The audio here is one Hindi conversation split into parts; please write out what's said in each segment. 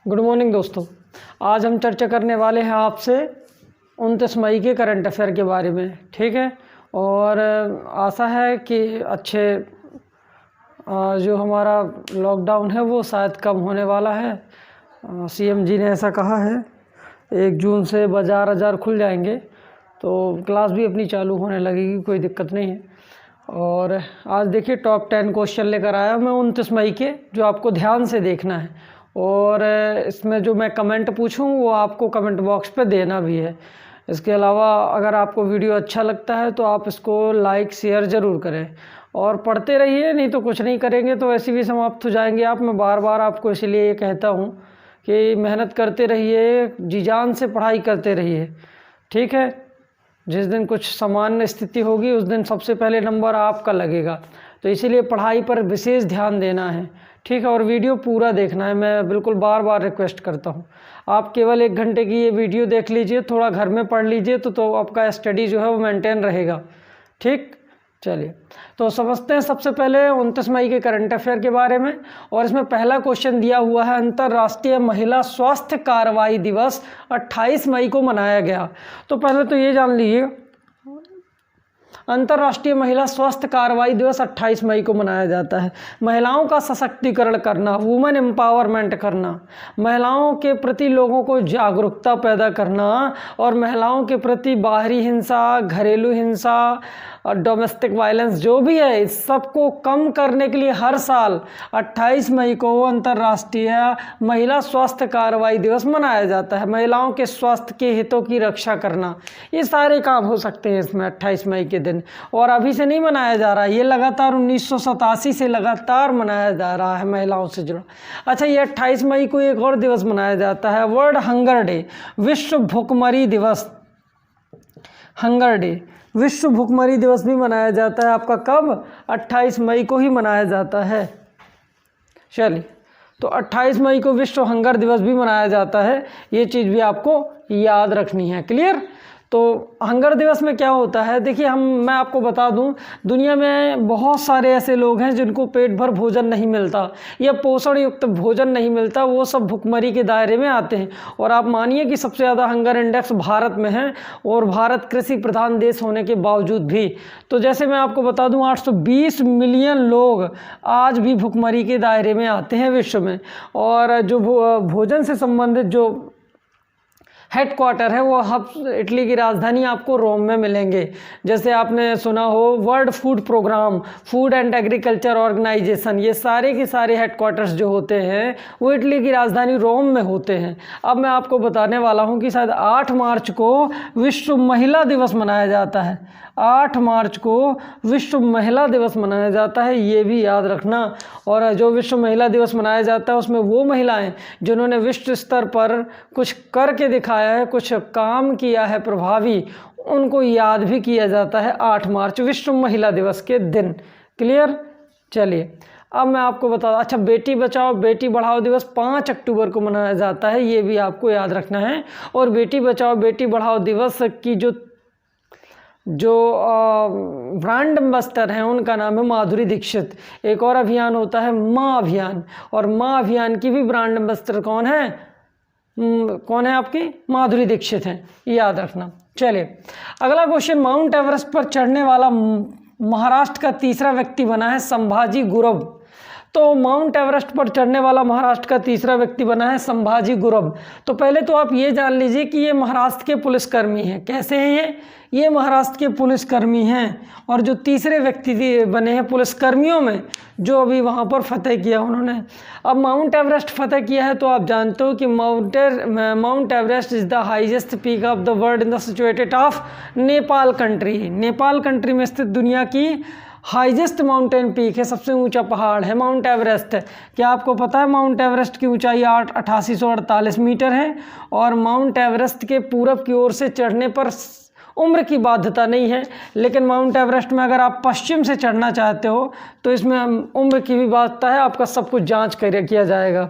गुड मॉर्निंग दोस्तों। आज हम चर्चा करने वाले हैं आपसे 29 मई के करंट अफेयर के बारे में, ठीक है। और आशा है कि अच्छे जो हमारा लॉकडाउन है वो शायद कम होने वाला है। सीएम जी ने ऐसा कहा है 1 जून से बाज़ार खुल जाएंगे तो क्लास भी अपनी चालू होने लगेगी, कोई दिक्कत नहीं है। और आज देखिए टॉप 10 क्वेश्चन लेकर आया मैं 29 मई के, जो आपको ध्यान से देखना है। और इसमें जो मैं कमेंट पूछूं वो आपको कमेंट बॉक्स पे देना भी है। इसके अलावा अगर आपको वीडियो अच्छा लगता है तो आप इसको लाइक शेयर ज़रूर करें और पढ़ते रहिए, नहीं तो कुछ नहीं करेंगे तो ऐसे भी समाप्त हो जाएंगे आप। मैं बार बार आपको इसीलिए ये कहता हूँ कि मेहनत करते रहिए, जी जान से पढ़ाई करते रहिए, ठीक है। जिस दिन कुछ सामान्य स्थिति होगी उस दिन सबसे पहले नंबर आपका लगेगा, तो इसीलिए पढ़ाई पर विशेष ध्यान देना है, ठीक है। और वीडियो पूरा देखना है, मैं बिल्कुल बार बार रिक्वेस्ट करता हूँ। आप केवल 1 घंटे की ये वीडियो देख लीजिए, थोड़ा घर में पढ़ लीजिए तो आपका स्टडी जो है वो मेंटेन रहेगा, ठीक। चलिए तो समझते हैं सबसे पहले 29 मई के करंट अफेयर के बारे में। और इसमें पहला क्वेश्चन दिया हुआ है, अंतर्राष्ट्रीय महिला स्वास्थ्य कार्रवाई दिवस 28 मई को मनाया गया। तो पहले तो ये जान लीजिए अंतर्राष्ट्रीय महिला स्वास्थ्य कार्रवाई दिवस 28 मई को मनाया जाता है। महिलाओं का सशक्तिकरण करना, वुमेन एम्पावरमेंट करना, महिलाओं के प्रति लोगों को जागरूकता पैदा करना और महिलाओं के प्रति बाहरी हिंसा, घरेलू हिंसा और डोमेस्टिक वायलेंस जो भी है, इस सबको कम करने के लिए हर साल 28 मई को अंतर्राष्ट्रीय महिला स्वास्थ्य कार्रवाई दिवस मनाया जाता है। महिलाओं के स्वास्थ्य के हितों की रक्षा करना, ये सारे काम हो सकते हैं इसमें 28 मई के दिन। और अभी से नहीं मनाया जा रहा है, ये लगातार 1987 से लगातार मनाया जा रहा है महिलाओं से जुड़ा। अच्छा, ये 28 मई को एक और दिवस मनाया जाता है, वर्ल्ड हंगर डे, विश्व भुखमरी दिवस। हंगर डे, विश्व भुखमरी दिवस भी मनाया जाता है आपका कब? 28 मई को ही मनाया जाता है। चलिए, तो 28 मई को विश्व हंगर दिवस भी मनाया जाता है, ये चीज़ भी आपको याद रखनी है। क्लियर? तो हंगर दिवस में क्या होता है, देखिए मैं आपको बता दूं, दुनिया में बहुत सारे ऐसे लोग हैं जिनको पेट भर भोजन नहीं मिलता या पोषण युक्त भोजन नहीं मिलता, वो सब भुखमरी के दायरे में आते हैं। और आप मानिए कि सबसे ज़्यादा हंगर इंडेक्स भारत में है, और भारत कृषि प्रधान देश होने के बावजूद भी। तो जैसे मैं आपको बता दूं 820 मिलियन लोग आज भी भुखमरी के दायरे में आते हैं विश्व में। और जो भोजन से संबंधित जो हेडक्वार्टर है वो इटली की राजधानी आपको रोम में मिलेंगे। जैसे आपने सुना हो world food programme, food and agriculture organization, ये सारे के सारे हेडक्वार्टर्स जो होते हैं वो इटली की राजधानी रोम में होते हैं। अब मैं आपको बताने वाला हूँ कि शायद 8 मार्च को विश्व महिला दिवस मनाया जाता है। 8 मार्च को विश्व महिला दिवस मनाया जाता है, ये भी याद रखना। और जो विश्व महिला दिवस मनाया जाता है उसमें वो महिलाएं जिन्होंने विश्व स्तर पर कुछ करके दिखाया है, कुछ काम किया है प्रभावी, उनको याद भी किया जाता है 8 मार्च विश्व महिला दिवस के दिन। क्लियर? चलिए अब मैं आपको बता, अच्छा, बेटी बचाओ बेटी बढ़ाओ दिवस 5 अक्टूबर को मनाया जाता है, ये भी आपको याद रखना है। और बेटी बचाओ बेटी बढ़ाओ दिवस की जो ब्रांड एम्बेसडर हैं उनका नाम है माधुरी दीक्षित। एक और अभियान होता है माँ अभियान, और माँ अभियान की भी ब्रांड एम्बेसडर कौन है? कौन है आपकी? माधुरी दीक्षित हैं, याद रखना। चलिए अगला क्वेश्चन, माउंट एवरेस्ट पर चढ़ने वाला महाराष्ट्र का तीसरा व्यक्ति बना है संभाजी गुरव। तो माउंट एवरेस्ट पर चढ़ने वाला महाराष्ट्र का तीसरा व्यक्ति बना है संभाजी गुरव। तो पहले तो आप ये जान लीजिए कि ये महाराष्ट्र के पुलिसकर्मी हैं। कैसे हैं ये महाराष्ट्र के पुलिसकर्मी हैं। और जो तीसरे व्यक्ति बने हैं पुलिसकर्मियों में जो अभी वहाँ पर फतेह किया उन्होंने। अब माउंट एवरेस्ट फतेह किया है तो आप जानते हो कि mount Everest is the highest peak of the world in the situated of Nepal country. Nepal country में स्थित दुनिया की हाईएस्ट माउंटेन पीक है, सबसे ऊंचा पहाड़ है माउंट एवरेस्ट। क्या आपको पता है माउंट एवरेस्ट की ऊंचाई 8848 मीटर है। और माउंट एवरेस्ट के पूरब की ओर से चढ़ने पर उम्र की बाध्यता नहीं है, लेकिन माउंट एवरेस्ट में अगर आप पश्चिम से चढ़ना चाहते हो तो इसमें उम्र की भी बाध्यता है, आपका सब कुछ जाँच किया जाएगा।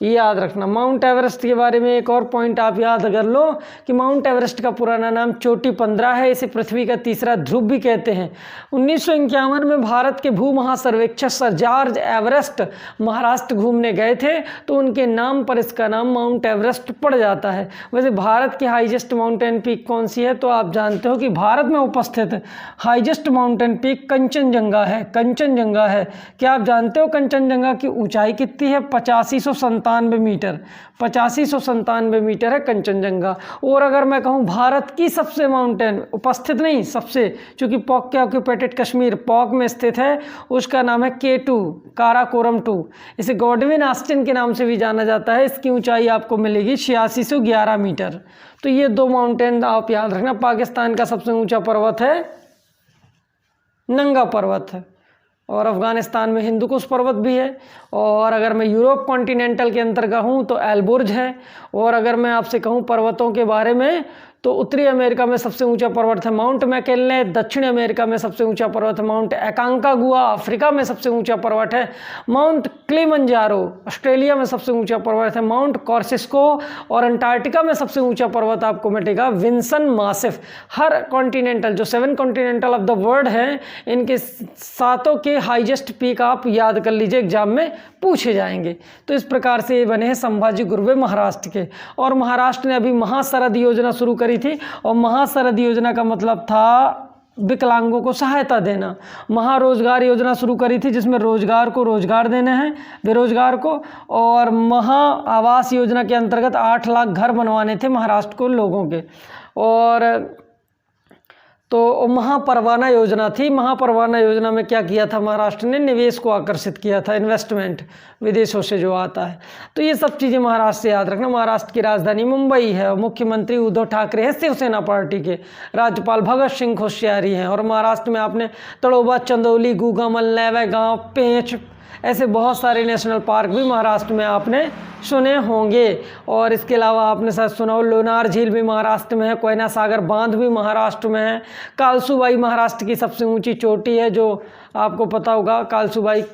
ये याद रखना। माउंट एवरेस्ट के बारे में एक और पॉइंट आप याद कर लो कि माउंट एवरेस्ट का पुराना नाम चोटी 15 है। इसे पृथ्वी का तीसरा ध्रुव भी कहते हैं। 1951 में भारत के भू महासर्वेक्षक सर जॉर्ज एवरेस्ट महाराष्ट्र घूमने गए थे, तो उनके नाम पर इसका नाम माउंट एवरेस्ट पड़ जाता है। वैसे भारत की हाईएस्ट माउंटेन पीक कौन सी है, तो आप जानते हो कि भारत में उपस्थित हाईएस्ट माउंटेन पीक कंचनजंगा है। कंचनजंगा है। क्या आप जानते हो कंचनजंगा की ऊंचाई कितनी है? 8597 मीटर। 8597 मीटर है कंचनजंगा। और अगर मैं कहूँ भारत की सबसे माउंटेन, उपस्थित नहीं सबसे, चूँकि पॉक के ऑक्यूपेटेड कश्मीर पॉक में स्थित है, उसका नाम है K2 काराकोरम 2। इसे गॉडविन ऑस्टिन के नाम से भी जाना जाता है। इसकी ऊंचाई आपको मिलेगी 8611 मीटर। तो ये दो माउंटेन आप याद रखना। पाकिस्तान का सबसे ऊंचा पर्वत है नंगा पर्वत है, और अफ़गानिस्तान में हिंदुकुश पर्वत भी है। और अगर मैं यूरोप कॉन्टिनेंटल के अंतर कहूँ तो एल्बुर्ज है। और अगर मैं आपसे कहूँ पर्वतों के बारे में, तो उत्तरी अमेरिका में सबसे ऊंचा पर्वत है माउंट मैकेले। दक्षिण अमेरिका में सबसे ऊंचा पर्वत है माउंट एकांकागुआ। अफ्रीका में सबसे ऊंचा पर्वत है माउंट किलिमंजारो। ऑस्ट्रेलिया में सबसे ऊंचा पर्वत है माउंट कॉर्सिस्को। और अंटार्कटिका में सबसे ऊंचा पर्वत आपको मिलेगा विंसन मासिफ। हर कॉन्टिनेंटल, जो 7 कॉन्टिनेंटल ऑफ द वर्ल्ड हैं, इनके सातों के हाईएस्ट पीक आप याद कर लीजिए, एग्जाम में पूछे जाएंगे। तो इस प्रकार से ये बने हैं संभाजी गुर्बे महाराष्ट्र के। और महाराष्ट्र ने अभी महाशरद योजना शुरू करी थी, और महाशरद योजना का मतलब था विकलांगों को सहायता देना। महारोजगार योजना शुरू करी थी, जिसमें रोजगार को रोजगार देने हैं बेरोजगार को। और महा आवास योजना के अंतर्गत 8 लाख घर बनवाने थे महाराष्ट्र को लोगों के। और तो महापरवाना योजना थी। महापरवाना योजना में क्या किया था महाराष्ट्र ने? निवेश को आकर्षित किया था, इन्वेस्टमेंट विदेशों से जो आता है। तो ये सब चीज़ें महाराष्ट्र से याद रखना। महाराष्ट्र की राजधानी मुंबई है, और मुख्यमंत्री उद्धव ठाकरे हैं शिवसेना पार्टी के। राज्यपाल भगत सिंह कोश्यारी हैं। और महाराष्ट्र में आपने तड़ोबा, चंदौली, गुगामल, नैवेगांव, पेंच, ऐसे बहुत सारे नेशनल पार्क भी महाराष्ट्र में आपने सुने होंगे। और इसके अलावा आपने शायद सुना हो लोनार झील भी महाराष्ट्र में है, कोयना सागर बांध भी महाराष्ट्र में है। कालसूबाई महाराष्ट्र की सबसे ऊंची चोटी है, जो आपको पता होगा कालसूबाई।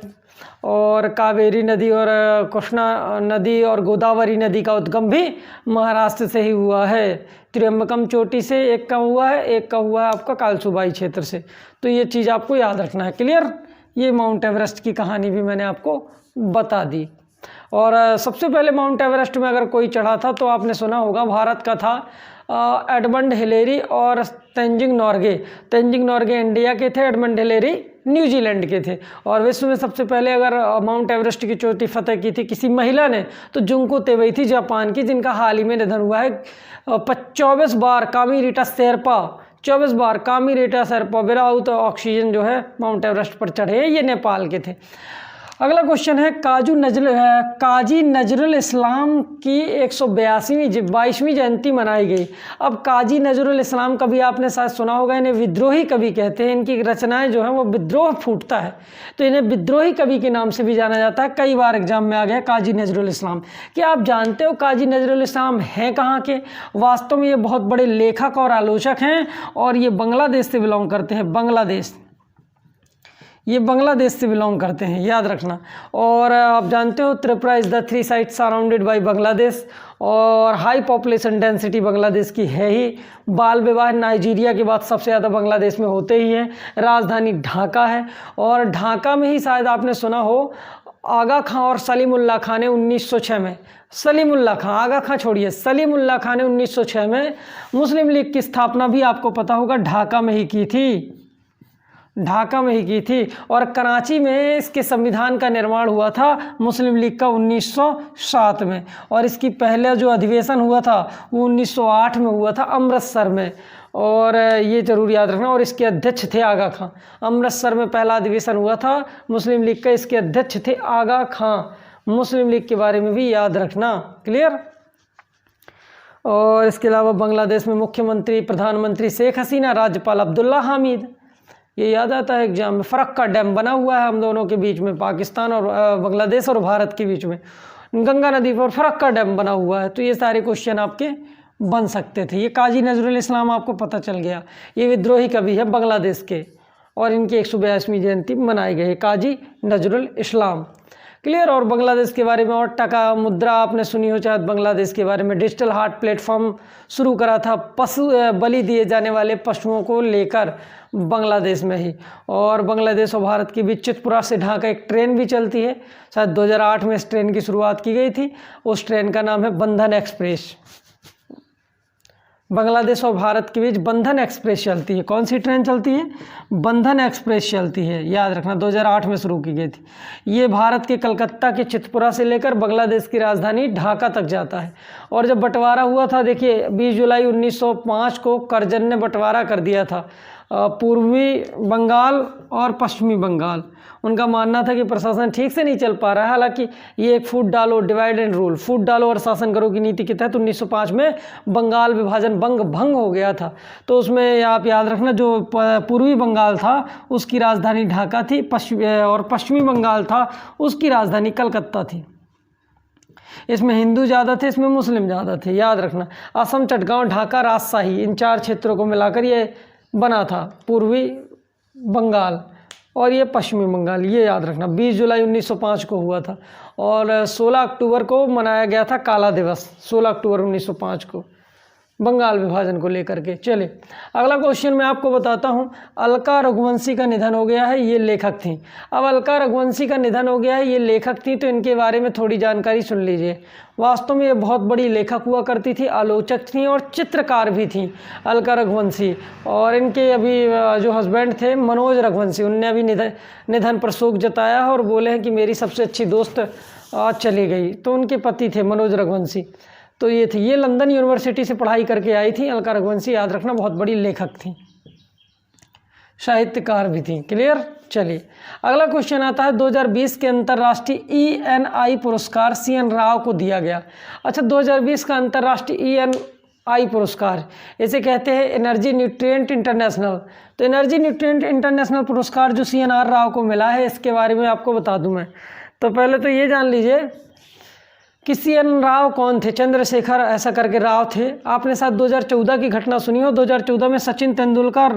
और कावेरी नदी और कृष्णा नदी और गोदावरी नदी का उद्गम भी महाराष्ट्र से ही हुआ है। त्र्यंबकम चोटी से एक का हुआ है, एक का हुआ है आपका कालसूबाई क्षेत्र से। तो ये चीज़ आपको याद रखना है। क्लियर? ये माउंट एवरेस्ट की कहानी भी मैंने आपको बता दी। और सबसे पहले माउंट एवरेस्ट में अगर कोई चढ़ा था तो आपने सुना होगा, भारत का था एडमंड हिलेरी और तेंजिंग नॉर्गे। तेंजिंग नॉर्गे इंडिया के थे, एडमंड हिलेरी न्यूजीलैंड के थे। और विश्व में सबसे पहले अगर माउंट एवरेस्ट की चोटी फतेह की थी किसी महिला ने, तो जुंको तेवई थी जापान की, जिनका हाल ही में निधन हुआ है। 24 बार कामीरीटा शेरपा, 24 बार कामीरीटा शेरपा विदाउट ऑक्सीजन जो है माउंट एवरेस्ट पर चढ़े, ये नेपाल के थे। अगला क्वेश्चन है काजी नजरुल इस्लाम की 122वीं जयंती मनाई गई। अब काजी नजरुल इस्लाम कभी आपने शायद सुना होगा, इन्हें विद्रोही कवि कहते हैं। इनकी रचनाएं जो हैं वो विद्रोह फूटता है, तो इन्हें विद्रोही कवि के नाम से भी जाना जाता है। कई बार एग्जाम में आ गया काजी नजरुल इस्लाम। क्या आप जानते हो काजी नजरुल इस्लाम हैं कहाँ के? वास्तव में ये बहुत बड़े लेखक और आलोचक हैं, और ये बांग्लादेश से बिलोंग करते हैं। बांग्लादेश, ये बांग्लादेश से बिलोंग करते हैं, याद रखना। और आप जानते हो Tripura is the 3 sites surrounded by Bangladesh. और हाई पॉपुलेशन डेंसिटी बांग्लादेश की है ही। बाल विवाह नाइजीरिया के बाद सबसे ज़्यादा बांग्लादेश में होते ही हैं। राजधानी ढाका है, और ढाका में ही शायद आपने सुना हो आगा खां और सलीमुल्लाह खां ने 1906 में, सलीमुल्लाह खां, आगा खां छोड़िए, सलीमुल्लाह खां ने 1906 में मुस्लिम लीग की स्थापना भी आपको पता होगा ढाका में ही की थी। ढाका में ही की थी। और कराची में इसके संविधान का निर्माण हुआ था मुस्लिम लीग का 1907 में। और इसकी पहला जो अधिवेशन हुआ था वो 1908 में हुआ था अमृतसर में। और ये ज़रूर याद रखना। और इसके अध्यक्ष थे आगा खां। अमृतसर में पहला अधिवेशन हुआ था मुस्लिम लीग का, इसके अध्यक्ष थे आगा खां। मुस्लिम लीग के बारे में भी याद रखना। क्लियर? और इसके अलावा बांग्लादेश में मुख्यमंत्री प्रधानमंत्री शेख हसीना, राज्यपाल अब्दुल्ला हामिद, ये याद आता है एग्जाम में। फरक्का डैम बना हुआ है हम दोनों के बीच में, पाकिस्तान और बांग्लादेश और भारत के बीच में। गंगा नदी पर फरक्का डैम बना हुआ है। तो ये सारे क्वेश्चन आपके बन सकते थे। ये काजी नजरुल इस्लाम आपको पता चल गया, ये विद्रोही कवि है बांग्लादेश के, और इनकी 182वीं जयंती मनाई गई है, काजी नजरुल इस्लाम। क्लियर। और बांग्लादेश के बारे में और टका मुद्रा आपने सुनी हो शायद बांग्लादेश के बारे में। डिजिटल हार्ट प्लेटफॉर्म शुरू करा था पशु बलि दिए जाने वाले पशुओं को लेकर बांग्लादेश में ही। और बांग्लादेश और भारत के बीच चितपुरा से ढाका एक ट्रेन भी चलती है, शायद 2008 में इस ट्रेन की शुरुआत की गई थी। उस ट्रेन का नाम है बंधन एक्सप्रेस। बांग्लादेश और भारत के बीच बंधन एक्सप्रेस चलती है। कौन सी ट्रेन चलती है? बंधन एक्सप्रेस चलती है, याद रखना, 2008 में शुरू की गई थी। ये भारत के कलकत्ता के चितपुरा से लेकर बांग्लादेश की राजधानी ढाका तक जाता है। और जब बंटवारा हुआ था, देखिए 20 जुलाई 1905 को करजन ने बंटवारा कर दिया था पूर्वी बंगाल और पश्चिमी बंगाल। उनका मानना था कि प्रशासन ठीक से नहीं चल पा रहा है। हालांकि ये एक फूट डालो डिवाइड एंड रूल, फूट डालो और शासन करो की नीति के तहत 1905 में बंगाल विभाजन भंग हो गया था। तो उसमें आप याद रखना, जो पूर्वी बंगाल था उसकी राजधानी ढाका थी, और पश्चिमी बंगाल था उसकी राजधानी कलकत्ता थी। इसमें हिंदू ज़्यादा थे, इसमें मुस्लिम ज़्यादा थे, याद रखना। असम, चटगांव, ढाका, राजशाही, इन 4 क्षेत्रों को मिलाकर ये बना था पूर्वी बंगाल और ये पश्चिमी बंगाल, ये याद रखना। 20 जुलाई 1905 को हुआ था और 16 अक्टूबर को मनाया गया था काला दिवस, 16 अक्टूबर 1905 को बंगाल विभाजन को लेकर के। चलिए अगला क्वेश्चन मैं आपको बताता हूँ। अलका रघुवंशी का निधन हो गया है, ये लेखक थी। अब अलका रघुवंशी का निधन हो गया है, ये लेखक थी, तो इनके बारे में थोड़ी जानकारी सुन लीजिए। वास्तव में ये बहुत बड़ी लेखक हुआ करती थी, आलोचक थी और चित्रकार भी थी अलका रघुवंशी। और इनके अभी जो हस्बैंड थे मनोज रघुवंशी, उनने अभी निधन पर शोक जताया और बोले हैं कि मेरी सबसे अच्छी दोस्त चली गई। तो उनके पति थे मनोज रघुवंशी। तो ये थी, ये लंदन यूनिवर्सिटी से पढ़ाई करके आई थी अलका रघुवंशी, याद रखना, बहुत बड़ी लेखक थी, साहित्यकार भी थी। क्लियर। चलिए अगला क्वेश्चन आता है, 2020 के अंतर्राष्ट्रीय ENI पुरस्कार CN राव को दिया गया। अच्छा, 2020 का अंतर्राष्ट्रीय ENI पुरस्कार, इसे कहते हैं एनर्जी न्यूट्रिएंट इंटरनेशनल। तो एनर्जी न्यूट्रिएंट इंटरनेशनल पुरस्कार जो CNR राव को मिला है, इसके बारे में आपको बता दूं मैं। तो पहले तो ये जान लीजिए कि CN राव कौन थे। चंद्रशेखर ऐसा करके राव थे। आपने शायद 2014 की घटना सुनी हो। 2014 में सचिन तेंदुलकर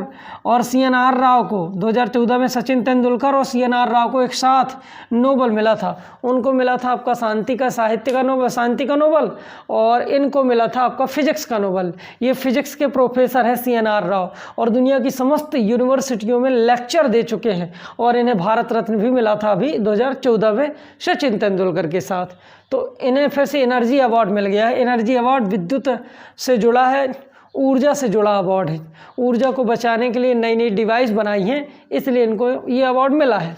और CNR राव को, 2014 में सचिन तेंदुलकर और CNR राव को एक साथ नोबल मिला था। उनको मिला था आपका शांति का, साहित्य का नोबल, शांति का नोबल, और इनको मिला था आपका फिजिक्स का नोबल। ये फिजिक्स के प्रोफेसर हैं CNR राव और दुनिया की समस्त यूनिवर्सिटियों में लेक्चर दे चुके हैं। और इन्हें भारत रत्न भी मिला था अभी 2014 में सचिन तेंदुलकर के साथ। तो इन्हें फिर से एनर्जी अवार्ड मिल गया है। एनर्जी अवार्ड विद्युत से जुड़ा है, ऊर्जा से जुड़ा अवार्ड है। ऊर्जा को बचाने के लिए नई नई डिवाइस बनाई हैं, इसलिए इनको ये अवार्ड मिला है।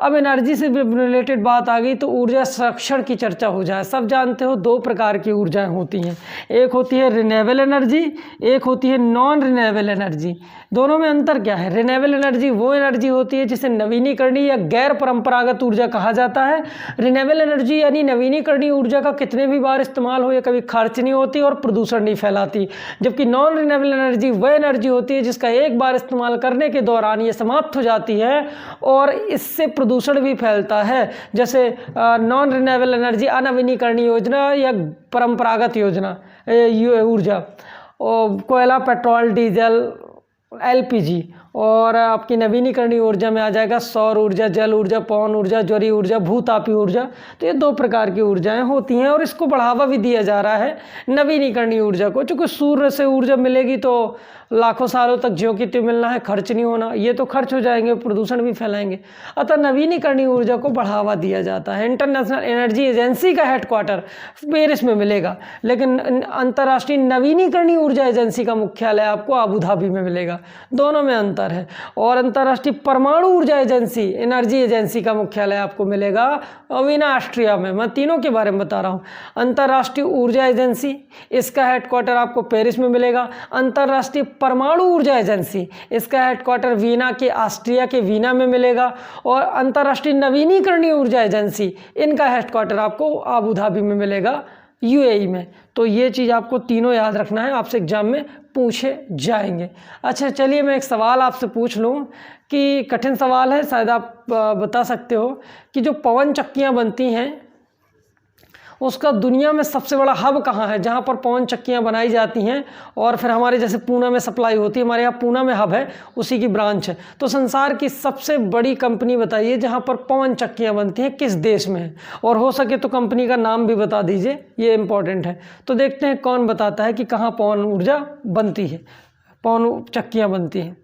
अब एनर्जी से रिलेटेड बात आ गई तो ऊर्जा संरक्षण की चर्चा हो जाए। सब जानते हो 2 प्रकार की ऊर्जाएं होती हैं, एक होती है रिन्यूएबल एनर्जी, एक होती है नॉन रिन्यूएबल एनर्जी। दोनों में अंतर क्या है? रिन्यूएबल एनर्जी वो एनर्जी होती है जिसे नवीनीकरणीय या गैर परंपरागत ऊर्जा कहा जाता है। रिन्यूएबल एनर्जी यानी नवीनीकरणीय ऊर्जा का कितने भी बार इस्तेमाल हो या कभी खर्च नहीं होती और प्रदूषण नहीं फैलाती। जबकि नॉन रिन्यूएबल एनर्जी वह एनर्जी होती है जिसका एक बार इस्तेमाल करने के दौरान ये समाप्त हो जाती है और इससे प्रदूषण भी फैलता है। जैसे नॉन रिन्यूएबल एनर्जी अनवीनीकरणीय योजना या परंपरागत योजना ऊर्जा, कोयला, पेट्रोल, डीजल, LPG। और आपकी नवीनीकरणीय ऊर्जा में आ जाएगा सौर ऊर्जा, जल ऊर्जा, पवन ऊर्जा, ज्वरीय ऊर्जा, भूतापीय ऊर्जा। तो ये 2 प्रकार की ऊर्जाएं होती हैं और इसको बढ़ावा भी दिया जा रहा है नवीनीकरणीय ऊर्जा को। चूँकि सूर्य से ऊर्जा मिलेगी तो लाखों सालों तक ज्यों की त्यों मिलना है, खर्च नहीं होना, ये तो खर्च हो जाएंगे, प्रदूषण भी फैलाएंगे। अतः नवीनीकरणीय ऊर्जा को बढ़ावा दिया जाता है। इंटरनेशनल एनर्जी एजेंसी का हेडक्वार्टर पेरिस में मिलेगा, लेकिन अंतर्राष्ट्रीय नवीनीकरणीय ऊर्जा एजेंसी का मुख्यालय आपको अबू धाबी में मिलेगा। दोनों में अंतर है। और अंतर्राष्ट्रीय परमाणु ऊर्जा एजेंसी, एनर्जी एजेंसी का मुख्यालय आपको मिलेगा वीना, ऑस्ट्रिया में। मैं तीनों के बारे में बता रहा हूँ। अंतर्राष्ट्रीय ऊर्जा एजेंसी, इसका हेडक्वार्टर आपको पेरिस में मिलेगा। अंतर्राष्ट्रीय परमाणु ऊर्जा एजेंसी, इसका हेडक्वार्टर वीना के, ऑस्ट्रिया के वीना में मिलेगा। और अंतर्राष्ट्रीय नवीनीकरणीय ऊर्जा एजेंसी, इनका हेडक्वार्टर आपको अबू धाबी में मिलेगा, UAE में। तो ये चीज़ आपको तीनों याद रखना है, आपसे एग्जाम में पूछे जाएंगे। अच्छा चलिए मैं एक सवाल आपसे पूछ लूँ कि कठिन सवाल है, शायद आप बता सकते हो कि जो पवन चक्कियाँ बनती हैं उसका दुनिया में सबसे बड़ा हब कहाँ है जहाँ पर पवन चक्कियाँ बनाई जाती हैं, और फिर हमारे जैसे पूना में सप्लाई होती है, हमारे यहाँ पूना में हब है, उसी की ब्रांच है। तो संसार की सबसे बड़ी कंपनी बताइए जहाँ पर पवन चक्कियाँ बनती हैं, किस देश में है, और हो सके तो कंपनी का नाम भी बता दीजिए, ये इंपॉर्टेंट है। तो देखते हैं कौन बताता है कि कहाँ पवन ऊर्जा बनती है, पवन चक्कियाँ बनती हैं।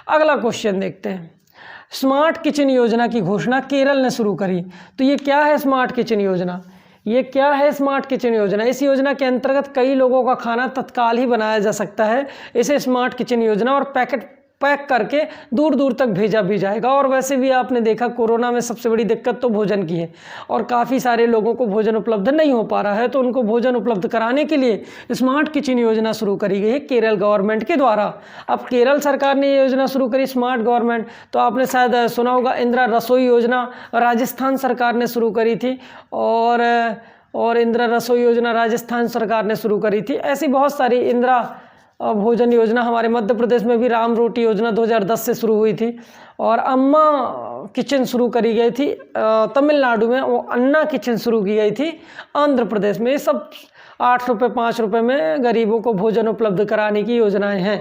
अगला क्वेश्चन देखते हैं। स्मार्ट किचन योजना की घोषणा केरल ने शुरू करी। तो ये क्या है स्मार्ट किचन योजना? ये क्या है स्मार्ट किचन योजना? इस योजना के अंतर्गत कई लोगों का खाना तत्काल ही बनाया जा सकता है। इसे स्मार्ट किचन योजना और पैक करके दूर दूर तक भेजा भी जाएगा। और वैसे भी आपने देखा कोरोना में सबसे बड़ी दिक्कत तो भोजन की है, और काफ़ी सारे लोगों को भोजन उपलब्ध नहीं हो पा रहा है, तो उनको भोजन उपलब्ध कराने के लिए स्मार्ट किचन योजना शुरू करी गई है केरल गवर्नमेंट के द्वारा। अब केरल सरकार ने ये योजना शुरू करी स्मार्ट गवर्नमेंट, तो आपने शायद सुना होगा इंदिरा रसोई योजना राजस्थान सरकार ने शुरू करी थी, और इंदिरा रसोई योजना राजस्थान सरकार ने शुरू करी थी। ऐसी बहुत सारी इंदिरा भोजन योजना, हमारे मध्य प्रदेश में भी राम रोटी योजना 2010 से शुरू हुई थी, और अम्मा किचन शुरू करी गई थी तमिलनाडु में, वो अन्ना किचन शुरू की गई थी आंध्र प्रदेश में। ये सब 8 रुपये 5 रुपये में गरीबों को भोजन उपलब्ध कराने की योजनाएं हैं।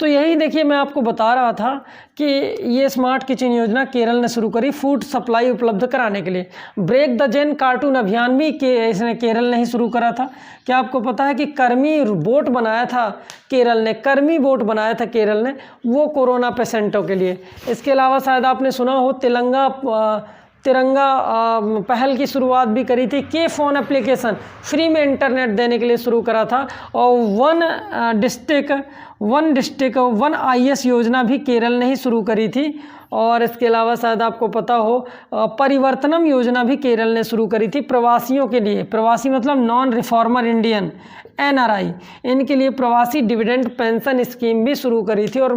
तो यही देखिए मैं आपको बता रहा था कि ये स्मार्ट किचन योजना केरल ने शुरू करी फूड सप्लाई उपलब्ध कराने के लिए। ब्रेक द जेन कार्टून अभियान भी इसने केरल ने ही शुरू करा था। क्या आपको पता है कि कर्मी बोट बनाया था केरल ने, कर्मी बोट बनाया था केरल ने, वो कोरोना पेशेंटों के लिए। इसके अलावा शायद आपने सुना हो तिरंगा पहल की शुरुआत भी करी थी। के फ़ोन एप्लीकेशन फ्री में इंटरनेट देने के लिए शुरू करा था, और वन डिस्ट्रिक्ट वन IS योजना भी केरल ने ही शुरू करी थी। और इसके अलावा शायद आपको पता हो परिवर्तनम योजना भी केरल ने शुरू करी थी प्रवासियों के लिए। प्रवासी मतलब नॉन रिफॉर्मर इंडियन, NRI, इनके लिए प्रवासी डिविडेंड पेंशन स्कीम भी शुरू करी थी। और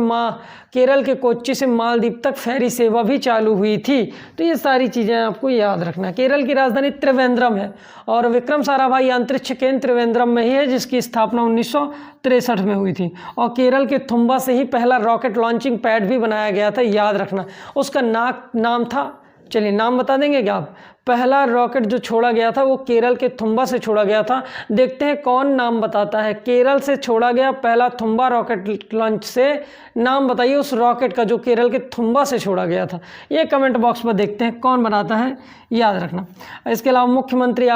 केरल के कोच्चि से मालदीव तक फेरी सेवा भी चालू हुई थी। तो ये सारी चीज़ें आपको याद रखना। केरल की राजधानी त्रिवेंद्रम है, और विक्रम साराभाई अंतरिक्ष केंद्र त्रिवेंद्रम में ही है, जिसकी स्थापना 1963 में हुई थी। और केरल के थुम्बा से ही पहला रॉकेट लॉन्चिंग पैड भी बनाया गया था, याद रखना। उसका नाम था, चलिए नाम बता देंगे क्या आप? पहला रॉकेट जो छोड़ा गया था वो केरल के थुम्बा से छोड़ा गया था। देखते हैं कौन नाम बताता है। केरल से छोड़ा गया पहला थुम्बा रॉकेट लॉन्च से नाम बताइए उस रॉकेट का जो केरल के थुम्बा से छोड़ा गया था। ये कमेंट बॉक्स में देखते हैं कौन बनाता है, याद रखना। इसके अलावा मुख्यमंत्री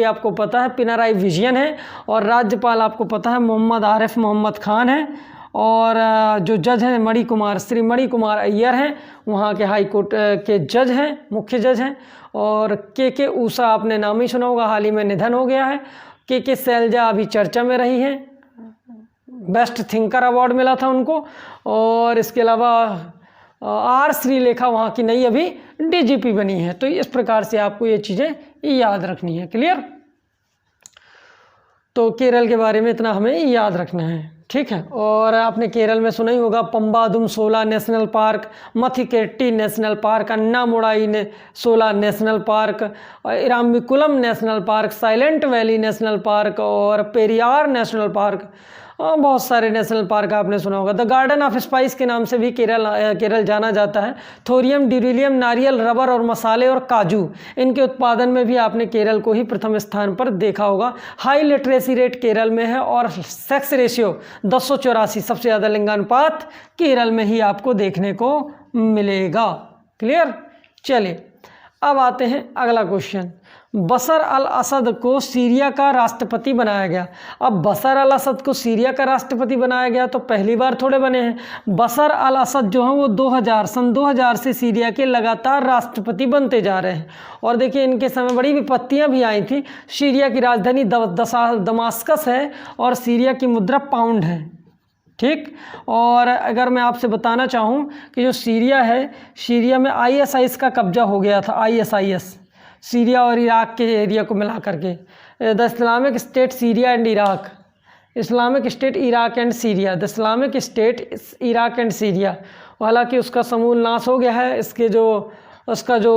आपको पता है पिनाराई विजयन है, और राज्यपाल आपको पता है मोहम्मद आरिफ मोहम्मद खान है, और जो जज हैं श्री मणि कुमार अय्यर हैं, वहाँ के हाई कोर्ट के जज हैं, मुख्य जज हैं। और के ऊषा आपने नाम ही सुना होगा, हाल ही में निधन हो गया है। के शैलजा अभी चर्चा में रही हैं, बेस्ट थिंकर अवार्ड मिला था उनको। और इसके अलावा R श्रीलेखा वहाँ की नई अभी DGP बनी है। तो इस प्रकार से आपको ये चीज़ें याद रखनी है। क्लियर? तो केरल के बारे में इतना हमें याद रखना है, ठीक है। और आपने केरल में सुना ही होगा Pambadum Shola National Park, Mathikettan National Park, Anamudi Shola National Park, Eravikulam National Park, Silent Valley National Park, और पेरियार नेशनल पार्क। बहुत सारे नेशनल पार्क आपने सुना होगा। द गार्डन ऑफ स्पाइस के नाम से भी केरल जाना जाता है। थोरियम, ड्यूरिलियम, नारियल, रबर और मसाले और काजू, इनके उत्पादन में भी आपने केरल को ही प्रथम स्थान पर देखा होगा। हाई लिटरेसी रेट केरल में है, और सेक्स रेशियो 1084, सबसे ज़्यादा लिंगानुपात केरल में ही आपको देखने को मिलेगा। क्लियर? चलिए अब आते हैं अगला क्वेश्चन। बशर अल असद को सीरिया का राष्ट्रपति बनाया गया। अब बशर अल असद को सीरिया का राष्ट्रपति बनाया गया तो पहली बार थोड़े बने हैं। बशर अल असद जो हैं वो सन 2000 से सीरिया के लगातार राष्ट्रपति बनते जा रहे हैं। और देखिए इनके समय बड़ी विपत्तियां भी आई थी। सीरिया की राजधानी दमास्कस है, और सीरिया की मुद्रा पाउंड है, ठीक। और अगर मैं आपसे बताना चाहूँ कि जो सीरिया है, सीरिया में ISIS का कब्जा हो गया था। ISIS सीरिया और इराक के एरिया को मिला करके, the Islamic state Syria and Iraq, Islamic state Iraq and Syria, the Islamic state Iraq and Syria. हालांकि उसका समूल नाश हो गया है। उसका जो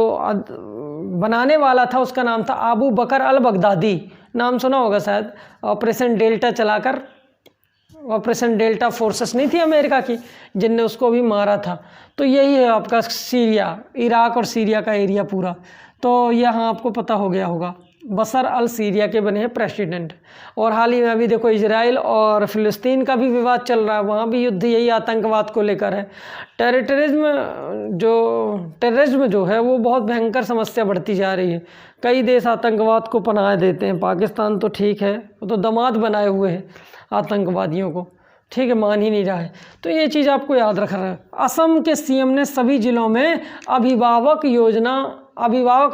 बनाने वाला था उसका नाम था अबू बकर अल बगदादी, नाम सुना होगा शायद। ऑपरेशन डेल्टा चलाकर, ऑपरेशन डेल्टा फोर्सेस नहीं थी अमेरिका की, जिनने उसको भी मारा था। तो यही है आपका सीरिया, इराक और सीरिया का एरिया पूरा। तो यहाँ आपको पता हो गया होगा, बशर अल सीरिया के बने हैं प्रेसिडेंट। और हाल ही में अभी देखो इजराइल और फ़िलिस्तीन का भी विवाद चल रहा है, वहाँ भी युद्ध यही आतंकवाद को लेकर है। टेररिज्म जो है वो बहुत भयंकर समस्या बढ़ती जा रही है। कई देश आतंकवाद को पनाह देते हैं, पाकिस्तान तो ठीक है, वो तो दामाद बनाए हुए हैं आतंकवादियों को, ठीक है, मान ही नहीं रहा है। तो ये चीज़ आपको याद रखना है। असम के सीएम ने सभी जिलों में अभिभावक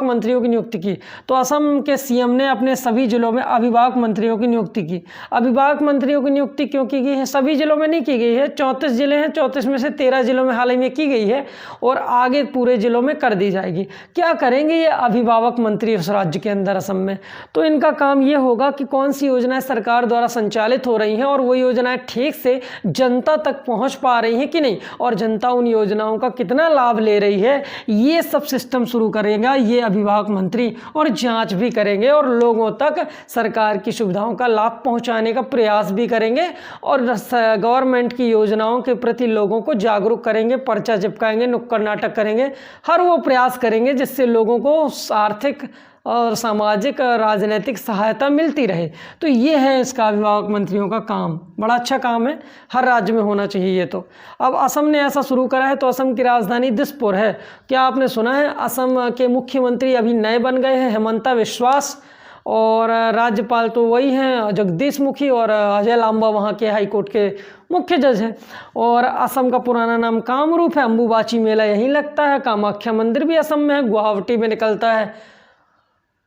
मंत्रियों की नियुक्ति की। तो असम के सीएम ने अपने सभी जिलों में अभिभावक मंत्रियों की नियुक्ति की। अभिभावक मंत्रियों की नियुक्ति क्यों की गई है? सभी जिलों में नहीं की गई है, 34 जिले हैं, 34 में से 13 जिलों में हाल ही में की गई है और आगे पूरे जिलों में कर दी जाएगी। क्या करेंगे ये अभिभावक मंत्री उस राज्य के अंदर असम में? तो इनका काम ये होगा कि कौन सी योजनाएं सरकार द्वारा संचालित हो रही हैं और वो योजनाएं ठीक से जनता तक पहुँच पा रही हैं कि नहीं, और जनता उन योजनाओं का कितना लाभ ले रही है, ये सब सिस्टम शुरू करेगा ये अभिभावक मंत्री, और जांच भी करेंगे और लोगों तक सरकार की सुविधाओं का लाभ पहुंचाने का प्रयास भी करेंगे और गवर्नमेंट की योजनाओं के प्रति लोगों को जागरूक करेंगे, पर्चा चिपकाएंगे, नुक्कड़ नाटक करेंगे, हर वो प्रयास करेंगे जिससे लोगों को आर्थिक और सामाजिक राजनीतिक सहायता मिलती रहे। तो ये है इसका अभिभावक मंत्रियों का काम, बड़ा अच्छा काम है, हर राज्य में होना चाहिए ये। तो अब असम ने ऐसा शुरू करा है, तो असम की राजधानी दिसपुर है। क्या आपने सुना है असम के मुख्यमंत्री अभी नए बन गए हैं, हेमंता विश्वास, और राज्यपाल तो वही हैं जगदीश मुखी, और अजय लांबा वहाँ के हाई कोर्ट के मुख्य जज हैं। और असम का पुराना नाम कामरूप है, अम्बुबाची मेला यहीं लगता है, कामाख्या मंदिर भी असम में है, गुवाहाटी में निकलता है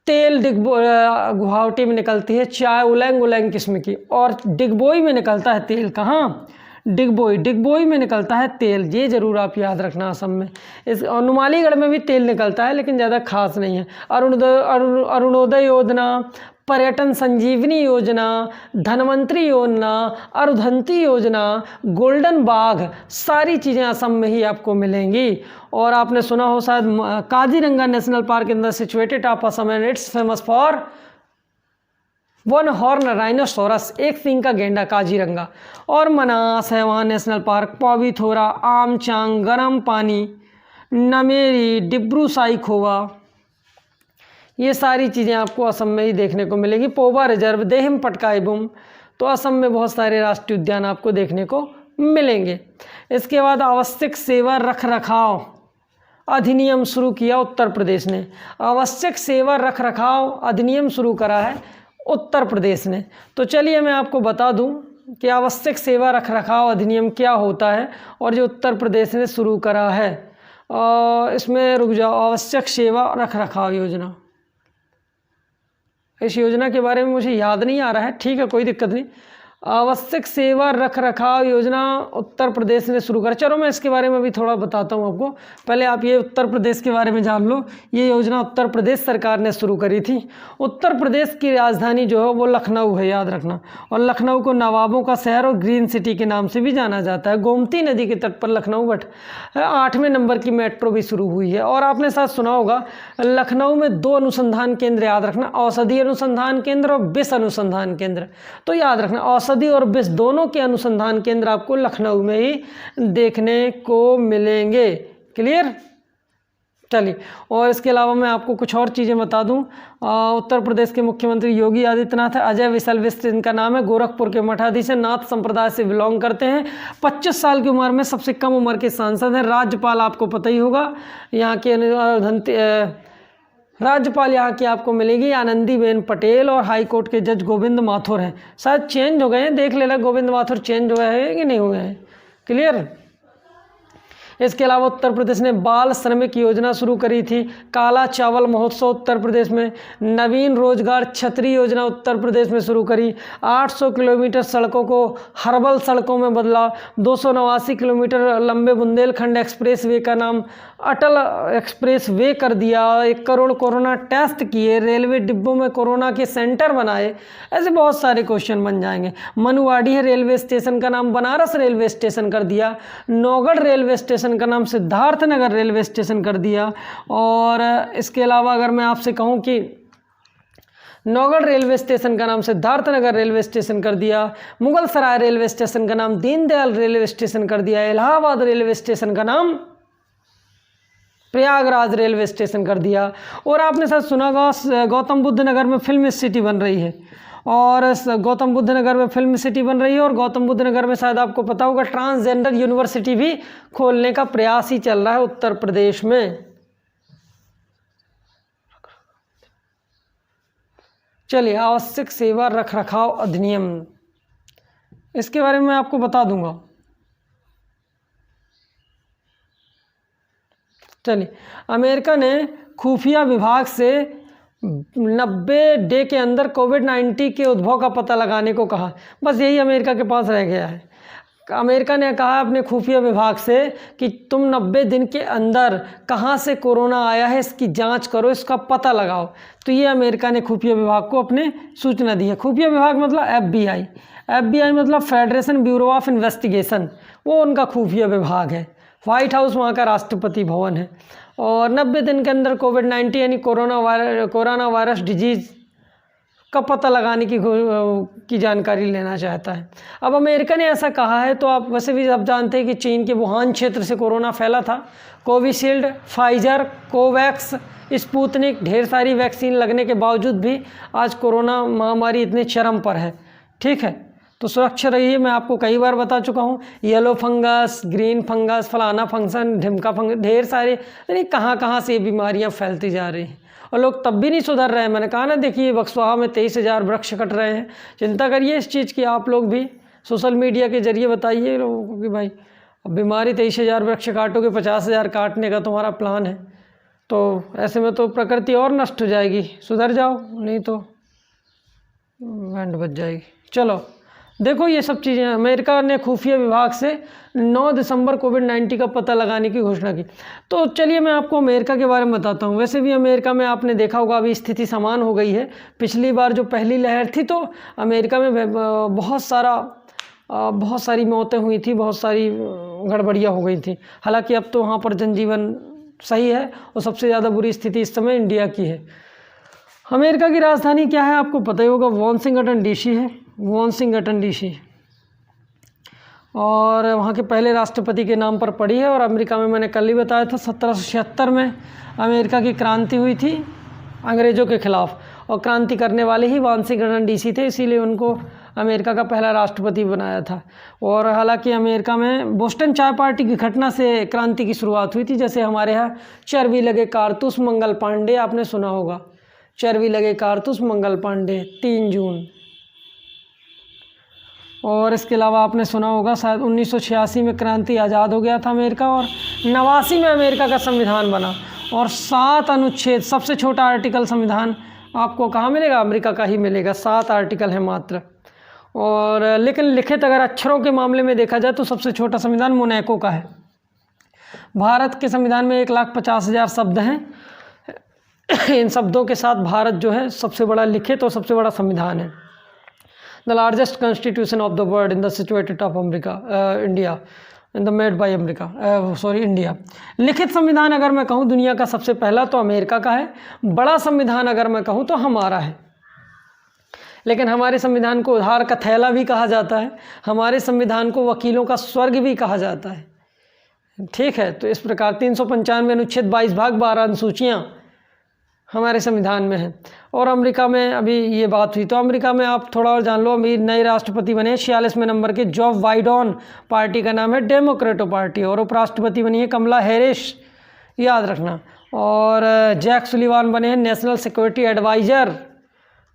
तेल, गुवाहाटी में निकलती है चाय उलैंग उलैंग किस्म की, और डिगबोई में निकलता है तेल। कहाँ? डिगबोई में निकलता है तेल, ये ज़रूर आप याद रखना असम में। इस और नुमालीगढ़ में भी तेल निकलता है लेकिन ज़्यादा खास नहीं है। अरुणोदय योजना, पर्यटन संजीवनी योजना, धनवंतरी योजना, अरुधंती योजना, गोल्डन बाघ, सारी चीज़ें असम में ही आपको मिलेंगी। और आपने सुना हो शायद Kaziranga national park in the situated of Assam and it's famous for one horn rhinoceros, एक सींग का गेंडा काजीरंगा। और मनास है वहाँ नेशनल पार्क, पौबीथोरा, आमचांग, गर्म पानी, नमेरी, डिब्रू साइखोवा, ये सारी चीज़ें आपको असम में ही देखने को मिलेगी। पोबा रिजर्व, देहिम पटकाईबुम, तो असम में बहुत सारे राष्ट्रीय उद्यान आपको देखने को मिलेंगे। इसके बाद आवश्यक सेवा रख रखाव अधिनियम शुरू किया उत्तर प्रदेश ने। आवश्यक सेवा रख रखाव अधिनियम शुरू करा है उत्तर प्रदेश ने। तो चलिए मैं आपको बता दूं कि आवश्यक सेवा रख रखाव अधिनियम क्या होता है और जो उत्तर प्रदेश ने शुरू करा है। इसमें रुक जाओ, आवश्यक सेवा रख रखाव योजना, इस योजना के बारे में मुझे याद नहीं आ रहा है, ठीक है कोई दिक्कत नहीं। आवश्यक सेवा रख रखाव योजना उत्तर प्रदेश ने शुरू करा। चलो मैं इसके बारे में भी थोड़ा बताता हूँ आपको, पहले आप ये उत्तर प्रदेश के बारे में जान लो। ये योजना उत्तर प्रदेश सरकार ने शुरू करी थी। उत्तर प्रदेश की राजधानी जो है वो लखनऊ है, याद रखना, और लखनऊ को नवाबों का शहर और ग्रीन सिटी के नाम से भी जाना जाता है। गोमती नदी के तट पर लखनऊ बट 8वें नंबर की मेट्रो भी शुरू हुई है। और आपने साथ सुना होगा लखनऊ में 2 अनुसंधान केंद्र, याद रखना, औषधि अनुसंधान केंद्र और विष अनुसंधान केंद्र। तो याद रखना औषधि और विष दोनों के अनुसंधान केंद्र आपको लखनऊ में ही देखने को मिलेंगे। क्लियर? चलिए, और इसके अलावा मैं आपको कुछ और चीज़ें बता दूं। उत्तर प्रदेश के मुख्यमंत्री योगी आदित्यनाथ है। अजय विसल विश्व इनका नाम है, गोरखपुर के मठाधीश हैं, नाथ संप्रदाय से बिलोंग करते हैं, 25 साल की उम्र में सबसे कम उम्र के सांसद हैं। राज्यपाल आपको पता ही होगा, यहाँ के राज्यपाल यहाँ की आपको मिलेगी आनंदीबेन पटेल, और हाई कोर्ट के जज गोविंद माथुर हैं। शायद चेंज हो गए हैं, देख लेना गोविंद माथुर चेंज हुए हैं कि नहीं हुए हैं। क्लियर? इसके अलावा उत्तर प्रदेश ने बाल श्रमिक योजना शुरू करी थी। काला चावल महोत्सव उत्तर प्रदेश में। नवीन रोजगार छतरी योजना उत्तर प्रदेश में शुरू करी। 800 किलोमीटर सड़कों को हर्बल सड़कों में बदला। 289 किलोमीटर लंबे बुंदेलखंड एक्सप्रेस वे का नाम अटल एक्सप्रेस वे कर दिया। 1 करोड़ कोरोना टेस्ट किए। रेलवे डिब्बों में कोरोना के सेंटर बनाए। ऐसे बहुत सारे क्वेश्चन बन जाएंगे। मनुवाड़ी है रेलवे स्टेशन का नाम बनारस रेलवे स्टेशन कर दिया। नौगढ़ रेलवे स्टेशन का नाम सिद्धार्थनगर रेलवे स्टेशन कर दिया। और इसके अलावा अगर मैं आपसे कहूं कि नौगढ़ रेलवे स्टेशन का नाम सिद्धार्थनगर रेलवे स्टेशन कर दिया। मुगल सराय रेलवे स्टेशन का नाम दीनदयाल रेलवे स्टेशन कर दिया। इलाहाबाद रेलवे स्टेशन का नाम प्रयागराज रेलवे स्टेशन कर दिया। और आपने शायद सुना होगा गौतम बुद्ध नगर में फिल्म सिटी बन रही है, और गौतम बुद्ध नगर में फिल्म सिटी बन रही है, और गौतम बुद्ध नगर में शायद आपको पता होगा ट्रांसजेंडर यूनिवर्सिटी भी खोलने का प्रयास ही चल रहा है उत्तर प्रदेश में। चलिए, आवश्यक सेवा रखरखाव अधिनियम, इसके बारे में मैं आपको बता दूंगा। चलिए, अमेरिका ने खुफिया विभाग से 90 डे के अंदर कोविड-19 के उद्भव का पता लगाने को कहा। बस यही अमेरिका के पास रह गया है। अमेरिका ने कहा अपने खुफिया विभाग से कि तुम 90 दिन के अंदर कहाँ से कोरोना आया है इसकी जांच करो, इसका पता लगाओ। तो ये अमेरिका ने खुफिया विभाग को अपने सूचना दी है। खुफिया विभाग मतलब FBI, FBI मतलब फेडरेशन ब्यूरो ऑफ इन्वेस्टिगेशन, वो उनका खुफिया विभाग है। व्हाइट हाउस वहाँ का राष्ट्रपति भवन है, और 90 दिन के अंदर कोविड-19 यानी कोरोना वायरस डिजीज़ का पता लगाने की जानकारी लेना चाहता है। अब अमेरिका ने ऐसा कहा है, तो आप वैसे भी आप जानते हैं कि चीन के वुहान क्षेत्र से कोरोना फैला था। कोविशील्ड, फाइजर, कोवैक्स, स्पुतनिक, ढेर सारी वैक्सीन लगने के बावजूद भी आज कोरोना महामारी इतने चरम पर है। ठीक है, तो सुरक्षित रहिए। मैं आपको कई बार बता चुका हूँ, येलो फंगस, ग्रीन फंगस, फलाना फंक्शन, ढिमका फंगस, ढेर सारे यानी कहाँ से ये बीमारियाँ फैलती जा रही हैं, और लोग तब भी नहीं सुधर रहे हैं। मैंने कहा ना, देखिए बक्सवाहा में 23,000 वृक्ष कट रहे हैं। चिंता करिए इस चीज़ की, आप लोग भी सोशल मीडिया के जरिए बताइए लोगों को कि भाई अब बीमारी 23,000 वृक्ष काटोगे, 50,000 काटने का तुम्हारा प्लान है, तो ऐसे में तो प्रकृति और नष्ट हो जाएगी। सुधर जाओ, नहीं तो बैंड बज जाएगी। चलो देखो, ये सब चीज़ें अमेरिका ने खुफिया विभाग से 9 दिसंबर कोविड-19 का पता लगाने की घोषणा की। तो चलिए मैं आपको अमेरिका के बारे में बताता हूँ। वैसे भी अमेरिका में आपने देखा होगा अभी स्थिति समान हो गई है। पिछली बार जो पहली लहर थी तो अमेरिका में बहुत सारी मौतें हुई थी, बहुत सारी गड़बड़ियाँ हो गई थी। हालांकि अब तो वहाँ पर जनजीवन सही है, और सबसे ज़्यादा बुरी स्थिति इस समय इंडिया की है। अमेरिका की राजधानी क्या है आपको पता ही होगा, वाशिंगटन DC है, वाशिंगटन DC, और वहाँ के पहले राष्ट्रपति के नाम पर पड़ी है। और अमेरिका में मैंने कल ही बताया था 1776 में अमेरिका की क्रांति हुई थी अंग्रेज़ों के खिलाफ, और क्रांति करने वाले ही वाशिंगटन DC थे, इसीलिए उनको अमेरिका का पहला राष्ट्रपति बनाया था। और हालांकि अमेरिका में बोस्टन चाय पार्टी की घटना से क्रांति की शुरुआत हुई थी। जैसे हमारे यहाँ चर्बी लगे कारतूस मंगल पांडे, आपने सुना होगा, चर्बी लगे कारतूस मंगल पांडे, 3 जून। और इसके अलावा आपने सुना होगा शायद 1986 में क्रांति आज़ाद हो गया था अमेरिका, और 89 में अमेरिका का संविधान बना, और 7 अनुच्छेद, सबसे छोटा आर्टिकल संविधान आपको कहाँ मिलेगा, अमेरिका का ही मिलेगा। 7 आर्टिकल है मात्र। और लेकिन लिखित अगर अक्षरों के मामले में देखा जाए तो सबसे छोटा संविधान मोनाको का है। भारत के संविधान में 1,50,000 शब्द हैं। इन शब्दों के साथ भारत जो है सबसे बड़ा लिखित और सबसे बड़ा संविधान है। The largest constitution of the world in the situated of America, India, in the made by America, India. लिखित संविधान अगर मैं कहूँ दुनिया का सबसे पहला तो अमेरिका का है। बड़ा संविधान अगर मैं कहूँ तो हमारा है। लेकिन हमारे संविधान को उधार का थैला भी कहा जाता है, हमारे संविधान को वकीलों का स्वर्ग भी कहा जाता है। ठीक है, तो इस प्रकार 395 अनुच्छेद 22 भाग 12 अनुसूचियाँ हमारे संविधान में है। और अमेरिका में अभी ये बात हुई तो अमेरिका में आप थोड़ा और जान लो, अभी नए राष्ट्रपति बने 46वें नंबर के जो बाइडेन, पार्टी का नाम है डेमोक्रेटो पार्टी, और उपराष्ट्रपति बनी है कमला हैरिस, याद रखना। और जैक सुलिवान बने हैं नेशनल सिक्योरिटी एडवाइज़र।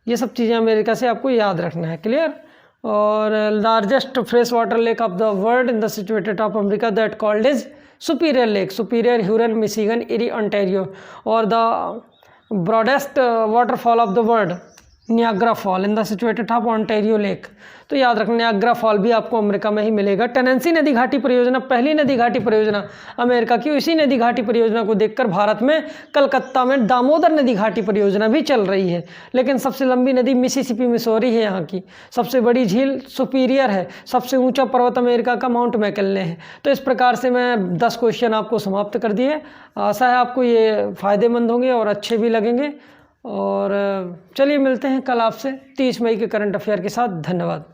ये सब चीज़ें अमेरिका से आपको याद रखना है, क्लियर। और largest fresh water lake of the world in the situated of America that called is Superior lake, Superior, Huron, Michigan, Erie, Ontario. और the broadest waterfall of the world Niagara fall in the situated of Ontario lake. तो याद रखना नियाग्रा फॉल भी आपको अमेरिका में ही मिलेगा। टेनेंसी नदी घाटी परियोजना पहली नदी घाटी परियोजना अमेरिका की। इसी नदी घाटी परियोजना को देखकर भारत में कलकत्ता में दामोदर नदी घाटी परियोजना भी चल रही है। लेकिन सबसे लंबी नदी मिसिसिपी मिसौरी है यहाँ की। सबसे बड़ी झील सुपीरियर है। सबसे ऊंचा पर्वत अमेरिका का माउंट मैकल्ले है। तो इस प्रकार से मैं 10 क्वेश्चन आपको समाप्त कर दिए। आशा है आपको ये फ़ायदेमंद होंगे और अच्छे भी लगेंगे। और चलिए मिलते हैं कल आपसे 30 मई के करंट अफेयर के साथ। धन्यवाद।